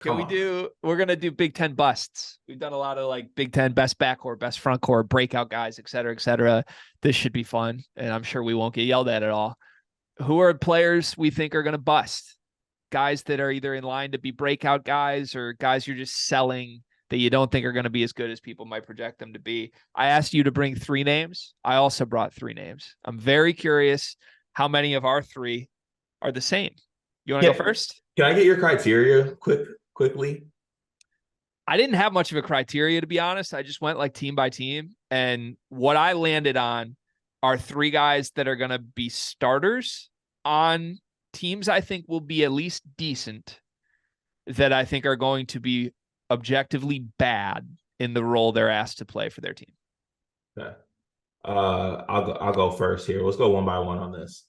Can Come we on. we're going to do Big Ten busts. We've done a lot of like Big Ten best backcourt, best front court, breakout guys, et cetera, et cetera. This should be fun. And I'm sure we won't get yelled at all. Who are players we think are going to bust? Guys that are either in line to be breakout guys or guys you're just selling that you don't think are going to be as good as people might project them to be. I asked you to bring 3 names. I also brought 3 names. I'm very curious how many of our 3 are the same. You want to go first? Can I get your criteria quickly? I didn't have much of a criteria, to be honest. I just went like team by team. And what I landed on are 3 guys that are going to be starters on teams I think will be at least decent, that I think are going to be objectively bad in the role they're asked to play for their team. Okay. I'll go first here. Let's go one by one on this.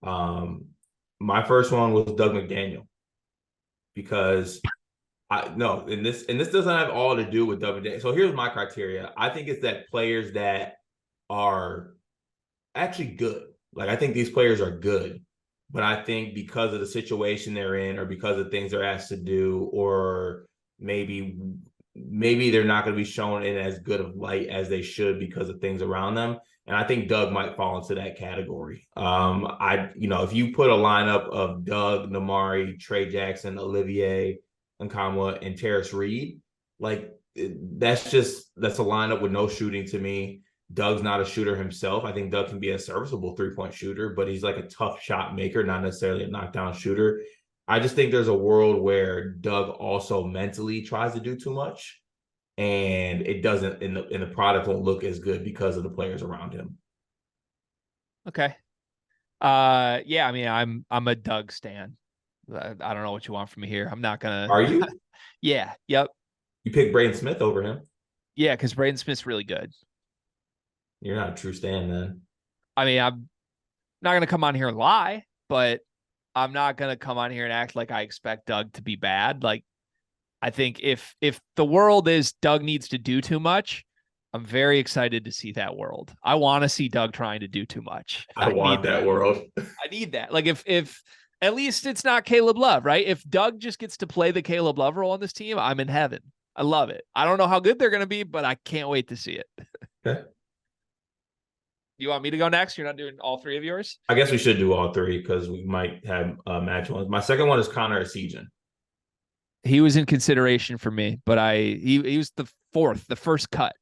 My first one was Doug McDaniel, because and this doesn't have all to do with Doug McDaniel. So here's my criteria. I think it's that players that are actually good. Like, I think these players are good, but I think because of the situation they're in, or because of things they're asked to do, or maybe they're not going to be shown in as good of light as they should because of things around them. And I think Doug might fall into that category. If you put a lineup of Doug, Namari, Trey Jackson, Olivier Nkamwa, and Terrace Reed, like, that's a lineup with no shooting to me. Doug's not a shooter himself. I think Doug can be a serviceable 3-point shooter, but he's like a tough shot maker, not necessarily a knockdown shooter. I just think there's a world where Doug also mentally tries to do too much, and it doesn't, and the product won't look as good because of the players around him. Okay. Yeah, I mean, I'm a Doug stan. I don't know what you want from me here. I'm not gonna. Are you? Yeah. Yep. You picked Braden Smith over him. Yeah, because Braden Smith's really good. You're not a true stan, then. I mean, I'm not gonna come on here and lie, but I'm not gonna come on here and act like I expect Doug to be bad. Like, I think if the world is Doug needs to do too much, I'm very excited to see that world. I want to see Doug trying to do too much. I want that world. I need that. Like, if at least it's not Caleb Love, right? If Doug just gets to play the Caleb Love role on this team, I'm in heaven. I love it. I don't know how good they're going to be, but I can't wait to see it. Okay. You want me to go next? You're not doing all 3 of yours? I guess we should do all 3 because we might have match ones. My second one is Connor Essegian. He was in consideration for me, but he was the first cut.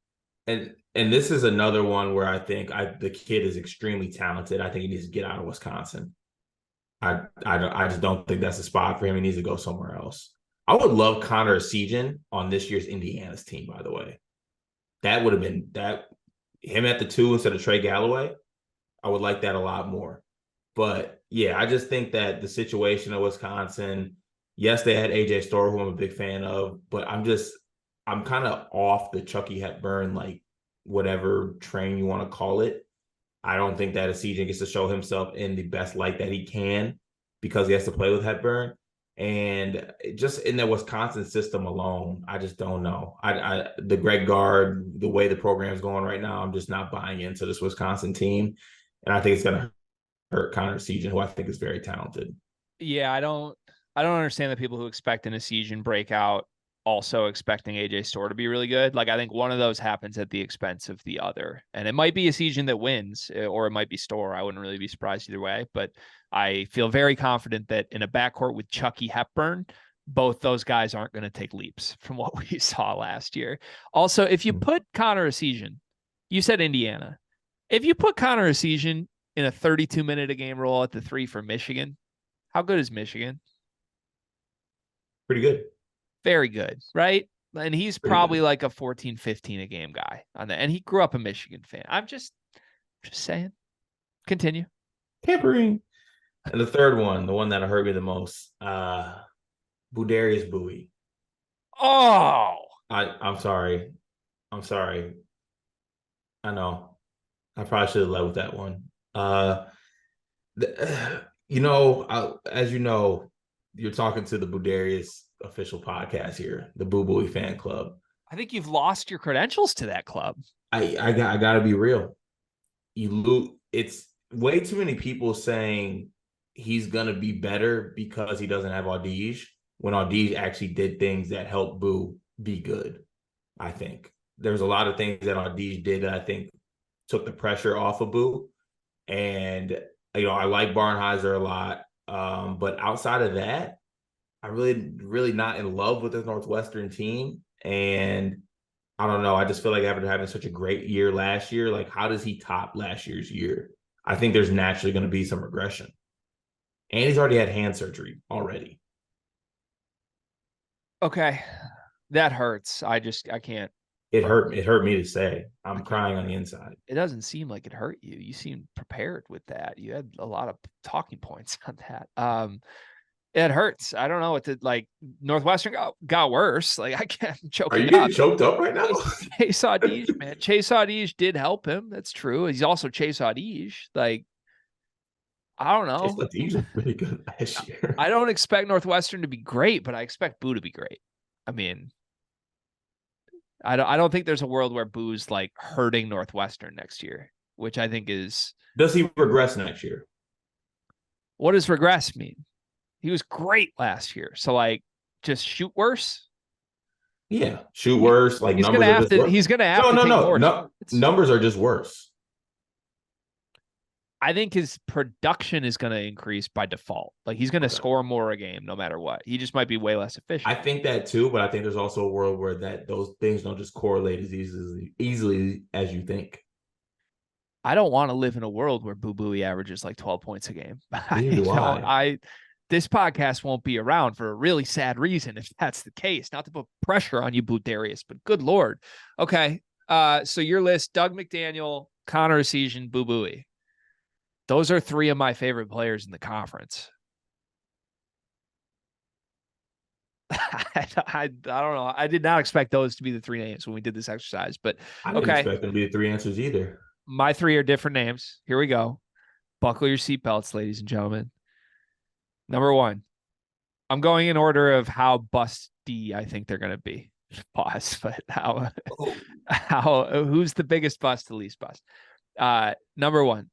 And this is another one where I think the kid is extremely talented. I think he needs to get out of Wisconsin. I just don't think that's a spot for him. He needs to go somewhere else. I would love Connor Essegian on this year's Indiana's team, by the way. That would have been him at the 2 instead of Trey Galloway. I would like that a lot more. But yeah, I just think that the situation of Wisconsin, yes, they had AJ Storr, who I'm a big fan of, but I'm kind of off the Chucky Hepburn, like, whatever train you want to call it. I don't think that Essegian gets to show himself in the best light that he can because he has to play with Hepburn. And just in the Wisconsin system alone, I just don't know. The Greg Gard, the way the program's going right now, I'm just not buying into this Wisconsin team. And I think it's going to hurt Connor Essegian, who I think is very talented. Yeah, I don't understand the people who expect an Essegian breakout also expecting AJ Storr to be really good. Like, I think one of those happens at the expense of the other. And it might be Essegian that wins, or it might be Storr. I wouldn't really be surprised either way. But I feel very confident that in a backcourt with Chucky Hepburn, both those guys aren't going to take leaps from what we saw last year. Also, if you put Connor Essegian, you said Indiana. If you put Connor Essegian in a 32-minute-a-game role at the 3 for Michigan, how good is Michigan? Pretty good. Very good, right? And he's probably like a 14, 15 a game guy on that. And he grew up a Michigan fan. I'm just saying. Continue. Tampering. And the third one, the one that hurt me the most, Budarius Buie. Oh, I'm sorry. I know. I probably should have led with that one. As you know, you're talking to the Budarius official podcast here, the Boo Buie fan club. I think you've lost your credentials to that club. I gotta be real. It's way too many people saying he's gonna be better because he doesn't have Audige, when Audige actually did things that helped Boo be good. I think there's a lot of things that Audige did that I think took the pressure off of Boo. And, I like Barnheiser a lot. But outside of that, I really not in love with the Northwestern team. And I don't know. I just feel like after having such a great year last year, like how does he top last year's year? I think there's naturally going to be some regression. And he's already had hand surgery already. Okay. That hurts. I can't. It hurt me to say. I'm crying on the inside. It doesn't seem like it hurt you. You seemed prepared with that. You had a lot of talking points on that. It hurts. I don't know what to like. Northwestern got worse. Like I can't choke. Are you getting choked up right now? Chase Audige, man. Chase Audige did help him. That's true. He's also Chase Audige. Like I don't know. Chase Audige was really good last year. I don't expect Northwestern to be great, but I expect Boo to be great. I mean, I don't think there's a world where Boo's like hurting Northwestern next year, which I think is. Does he regress next year? What does regress mean? He was great last year. So like just shoot worse. Yeah. Shoot worse. Like he's numbers gonna are have just to worse. he's gonna have to take more no. Numbers are just worse. I think his production is gonna increase by default. Like he's gonna score more a game no matter what. He just might be way less efficient. I think that too, but I think there's also a world where those things don't just correlate as easily as you think. I don't want to live in a world where Buie averages like 12 points a game. This podcast won't be around for a really sad reason if that's the case. Not to put pressure on you, Boo Darius, but good Lord. Okay. So your list, Doug McDaniel, Connor Essegian, Boo Buie. Those are three of my favorite players in the conference. I don't know. I did not expect those to be the three names when we did this exercise, but I didn't expect them to be the three answers either. My three are different names. Here we go. Buckle your seatbelts, ladies and gentlemen. Number one, I'm going in order of how busty I think they're going to be. Pause, but who's the biggest bust, the least bust? Number one,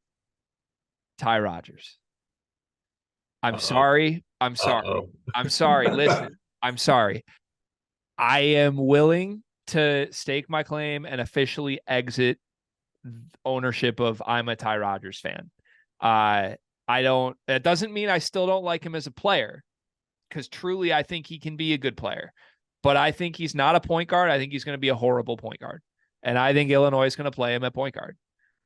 Ty Rodgers. I'm sorry. I'm sorry. Listen, I'm sorry. I am willing to stake my claim and officially exit ownership of I'm a Ty Rodgers fan. That doesn't mean I still don't like him as a player, because truly I think he can be a good player, but I think he's not a point guard. I think he's going to be a horrible point guard. And I think Illinois is going to play him at point guard.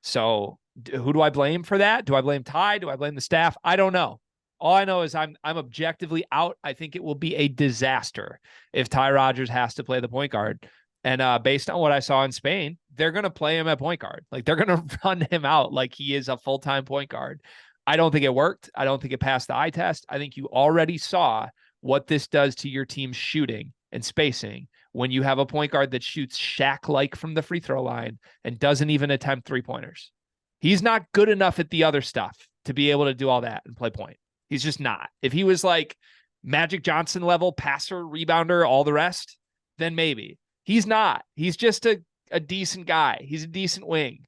So who do I blame for that? Do I blame Ty? Do I blame the staff? I don't know. All I know is I'm objectively out. I think it will be a disaster if Ty Rodgers has to play the point guard. And based on what I saw in Spain, they're going to play him at point guard. Like they're going to run him out like he is a full-time point guard. I don't think it worked. I don't think it passed the eye test. I think you already saw what this does to your team's shooting and spacing when you have a point guard that shoots Shaq-like from the free throw line and doesn't even attempt three-pointers. He's not good enough at the other stuff to be able to do all that and play point. He's just not. If he was like Magic Johnson level passer, rebounder, all the rest, then maybe. He's not. He's just a decent guy. He's a decent wing.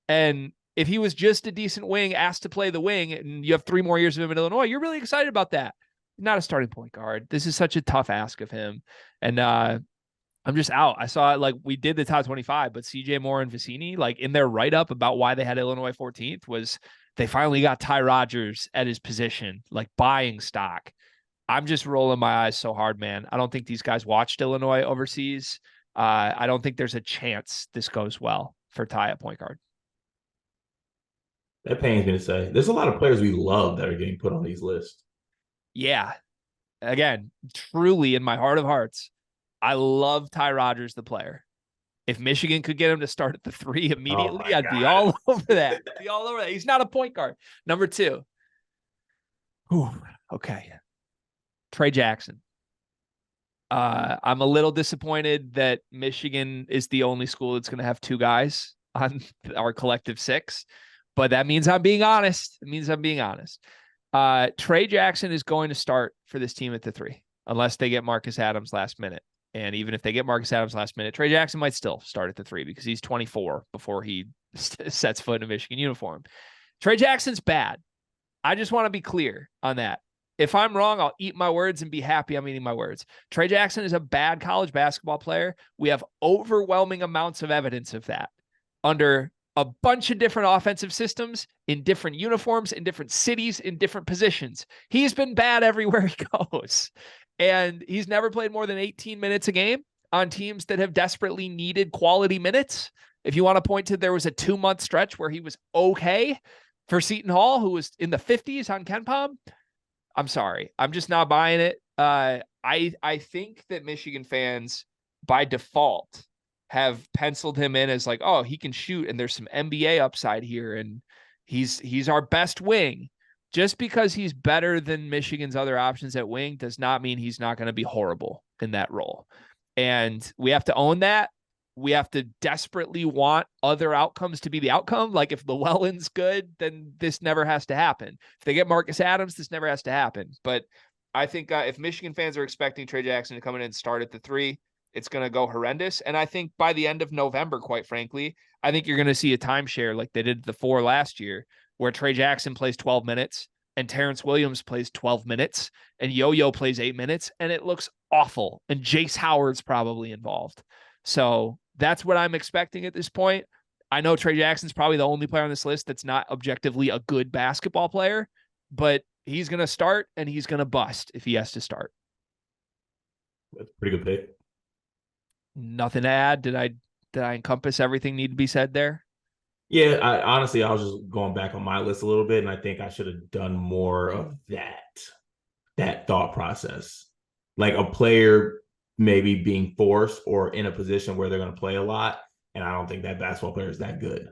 And if he was just a decent wing asked to play the wing and you have 3 more years of him in Illinois, you're really excited about that. Not a starting point guard. This is such a tough ask of him. And I'm just out. I saw it, like we did the top 25, but CJ Moore and Vicini, like in their write-up about why they had Illinois 14th, was they finally got Ty Rodgers at his position, like buying stock. I'm just rolling my eyes so hard, man. I don't think these guys watched Illinois overseas. I don't think there's a chance this goes well for Ty at point guard. That pains me to say. There's a lot of players we love that are getting put on these lists. Yeah. Again, truly in my heart of hearts, I love Ty Rodgers, the player. If Michigan could get him to start at the 3 immediately, I'd be all over that. He's not a point guard. Number 2. Okay. Trey Jackson. I'm a little disappointed that Michigan is the only school that's going to have 2 guys on our collective 6, but that means I'm being honest. It means I'm being honest. Trey Jackson is going to start for this team at the 3, unless they get Marcus Adams last minute. And even if they get Marcus Adams last minute, Trey Jackson might still start at the 3 because he's 24 before he sets foot in a Michigan uniform. Trey Jackson's bad. I just want to be clear on that. If I'm wrong, I'll eat my words and be happy I'm eating my words. Trey Jackson is a bad college basketball player. We have overwhelming amounts of evidence of that under a bunch of different offensive systems, in different uniforms, in different cities, in different positions. He's been bad everywhere he goes. And he's never played more than 18 minutes a game on teams that have desperately needed quality minutes. If you want to point to, there was a 2-month stretch where he was okay for Seton Hall, who was in the 50s on KenPom. I'm sorry. I'm just not buying it. I think that Michigan fans by default have penciled him in as like, oh, he can shoot and there's some NBA upside here and he's our best wing. Just because he's better than Michigan's other options at wing does not mean he's not going to be horrible in that role. And we have to own that. We have to desperately want other outcomes to be the outcome. Like if Llewellyn's good, then this never has to happen. If they get Marcus Adams, this never has to happen. But I think if Michigan fans are expecting Trey Jackson to come in and start at the 3, it's going to go horrendous. And I think by the end of November, quite frankly, I think you're going to see a timeshare like they did the 4 last year, where Trey Jackson plays 12 minutes and Terrence Williams plays 12 minutes and Yo-Yo plays 8 minutes, and it looks awful. And Jace Howard's probably involved. So that's what I'm expecting at this point. I know Trey Jackson's probably the only player on this list that's not objectively a good basketball player, but he's going to start and he's going to bust if he has to start. That's a pretty good pick. Nothing to add. Did I encompass everything need to be said there? Yeah, I was just going back on my list a little bit, and I think I should have done more of that thought process. Like a player maybe being forced or in a position where they're going to play a lot, and I don't think that basketball player is that good.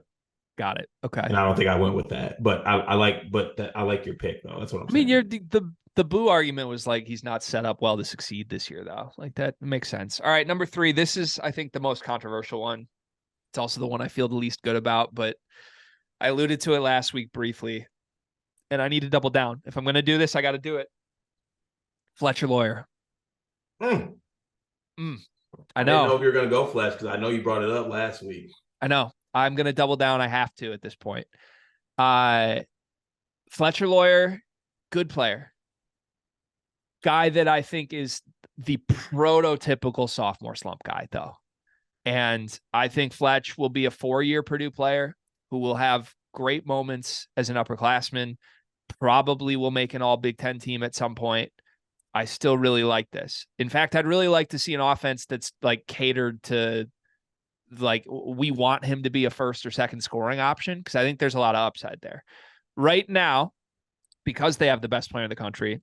Got it. Okay. And I don't think I went with that, but I like your pick though. That's what I'm saying. I mean, the Buie argument was like he's not set up well to succeed this year, though. Like that makes sense. All right, number 3. This is, I think, the most controversial one. It's also the one I feel the least good about, but I alluded to it last week briefly, and I need to double down. If I'm going to do this, I got to do it. Fletcher Loyer. I know. I didn't know if you were going to go Fletch because I know you brought it up last week. I know. I'm going to double down. I have to at this point. Fletcher Loyer, good player. Guy that I think is the prototypical sophomore slump guy, though. And I think Fletch will be a 4-year Purdue player who will have great moments as an upperclassman, probably will make an all Big Ten team at some point. I still really like this. In fact, I'd really like to see an offense that's like catered to, like, we want him to be a first or second scoring option, because I think there's a lot of upside there. Right now, because they have the best player in the country,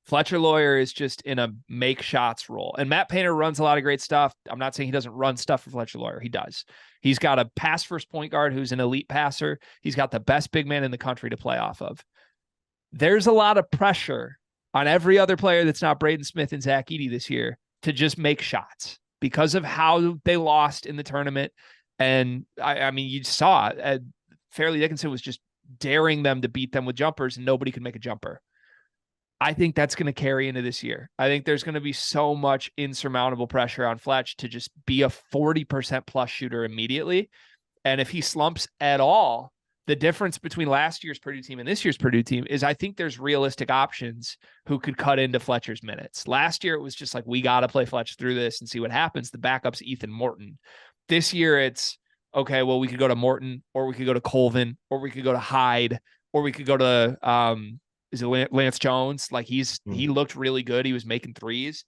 Fletcher Loyer is just in a make shots role. And Matt Painter runs a lot of great stuff. I'm not saying he doesn't run stuff for Fletcher Loyer. He does. He's got a pass first point guard who's an elite passer. He's got the best big man in the country to play off of. There's a lot of pressure on every other player that's not Braden Smith and Zach Edey this year to just make shots because of how they lost in the tournament. And I mean, you saw Fairleigh Dickinson was just daring them to beat them with jumpers, and nobody could make a jumper. I think that's going to carry into this year. I think there's going to be so much insurmountable pressure on Fletch to just be a 40% plus shooter immediately. And if he slumps at all, the difference between last year's Purdue team and this year's Purdue team is I think there's realistic options who could cut into Fletcher's minutes. Last year, it was just like, we got to play Fletch through this and see what happens. The backup's Ethan Morton. This year, it's, okay, well, we could go to Morton, or we could go to Colvin, or we could go to Hyde, or we could go to, is it Lance Jones? Like he looked really good. He was making threes.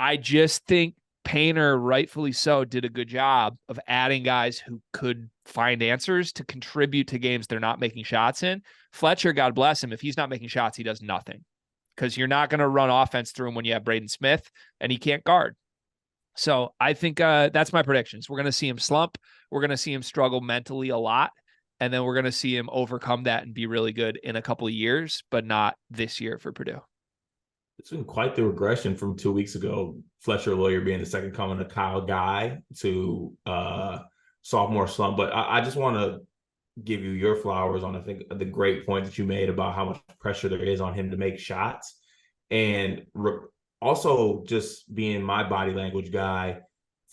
I just think Painter, rightfully so, did a good job of adding guys who could find answers to contribute to games they're not making shots in. Fletcher, God bless him, if he's not making shots, he does nothing, because you're not going to run offense through him when you have Braden Smith and he can't guard. So I think that's my predictions. We're going to see him slump. We're going to see him struggle mentally a lot. And then we're going to see him overcome that and be really good in a couple of years, but not this year for Purdue. It's been quite the regression from 2 weeks ago. Fletcher Loyer being the second coming of Kyle Guy to sophomore slump. But I just want to give you your flowers on, I think, the great point that you made about how much pressure there is on him to make shots. And also just being my body language guy,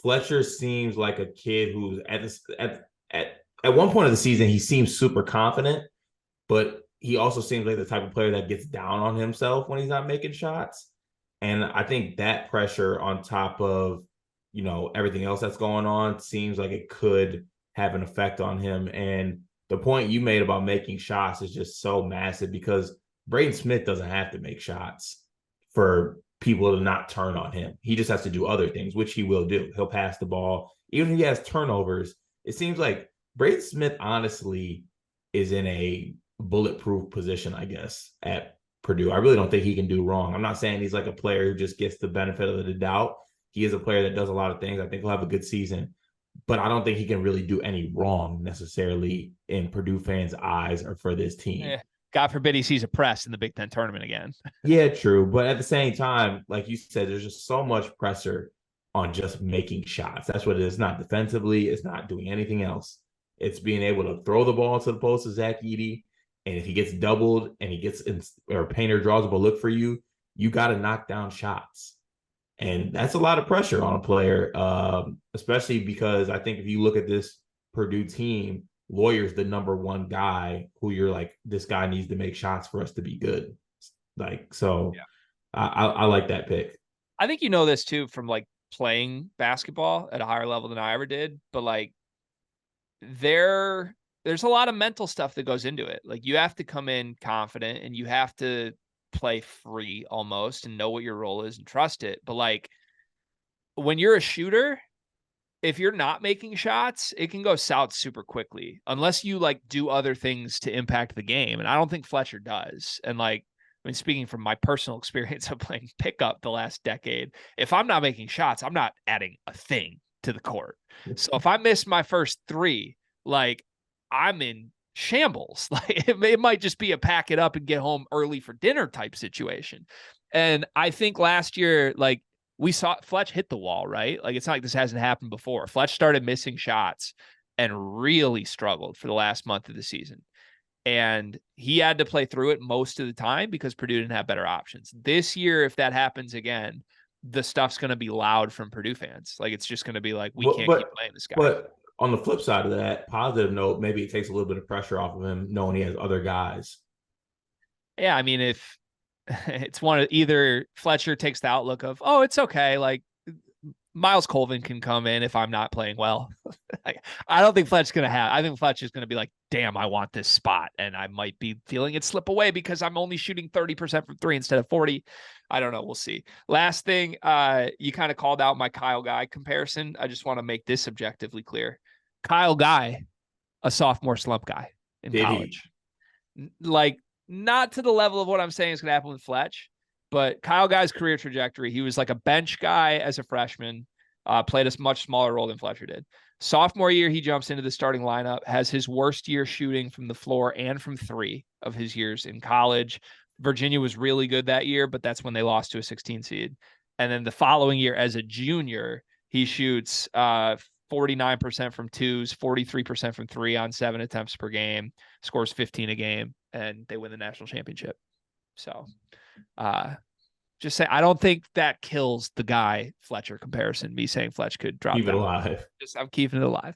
Fletcher seems like a kid who's at one point of the season, he seems super confident, but he also seems like the type of player that gets down on himself when he's not making shots. And I think that pressure on top of, everything else that's going on seems like it could have an effect on him. And the point you made about making shots is just so massive because Braden Smith doesn't have to make shots for people to not turn on him. He just has to do other things, which he will do. He'll pass the ball. Even if he has turnovers, it seems like Braden Smith honestly is in a bulletproof position, I guess, at Purdue. I really don't think he can do wrong. I'm not saying he's like a player who just gets the benefit of the doubt. He is a player that does a lot of things. I think he'll have a good season, but I don't think he can really do any wrong necessarily in Purdue fans' eyes or for this team. God forbid he sees a press in the Big Ten tournament again. Yeah, true. But at the same time, like you said, there's just so much pressure on just making shots. That's what it is. It's not defensively. It's not doing anything else. It's being able to throw the ball to the post of Zach Edey. And if he gets doubled and he gets in, or Painter draws up a look for you, you got to knock down shots. And that's a lot of pressure on a player, especially because I think if you look at this Purdue team, Loyer's the number one guy who you're like, this guy needs to make shots for us to be good. Like, so yeah. I like that pick. I think you know this too from like playing basketball at a higher level than I ever did, but like there's a lot of mental stuff that goes into it. Like you have to come in confident and you have to play free almost and know what your role is and trust it. But like when you're a shooter, if you're not making shots, it can go south super quickly unless you like do other things to impact the game. And I don't think Fletcher does. And like, I mean, speaking from my personal experience of playing pickup the last decade, if I'm not making shots, I'm not adding a thing to the court. So if I miss my first three, like I'm in shambles. Like it might just be a pack it up and get home early for dinner type situation. And I think last year, like we saw Fletch hit the wall, right? Like it's not like this hasn't happened before. Fletch started missing shots and really struggled for the last month of the season. And he had to play through it most of the time because Purdue didn't have better options. This year, if that happens again, the stuff's going to be loud from Purdue fans. Like it's just going to be like, we can't keep playing this guy. But on the flip side of that, positive note, maybe it takes a little bit of pressure off of him knowing he has other guys. Yeah, I mean, if it's one of either Fletcher takes the outlook of, oh, it's okay. Like Miles Colvin can come in if I'm not playing well. Like, I don't think Fletcher's going to have, I think Fletcher's going to be like, damn, I want this spot. And I might be feeling it slip away because I'm only shooting 30% from three instead of 40. I don't know. We'll see. Last thing, you kind of called out my Kyle Guy comparison. I just want to make this objectively clear. Kyle Guy, a sophomore slump guy in college. Like, not to the level of what I'm saying is going to happen with Fletch, but Kyle Guy's career trajectory, he was like a bench guy as a freshman, played a much smaller role than Fletcher did. Sophomore year, he jumps into the starting lineup, has his worst year shooting from the floor and from three of his years in college. Virginia was really good that year, but that's when they lost to a 16 seed. And then the following year as a junior, he shoots 49% from twos, 43% from three on 7 attempts per game, scores 15 a game, and they win the national championship. So just say, I don't think that kills the Guy Fletcher comparison, me saying Fletch could drop Keep it alive. I'm keeping it alive.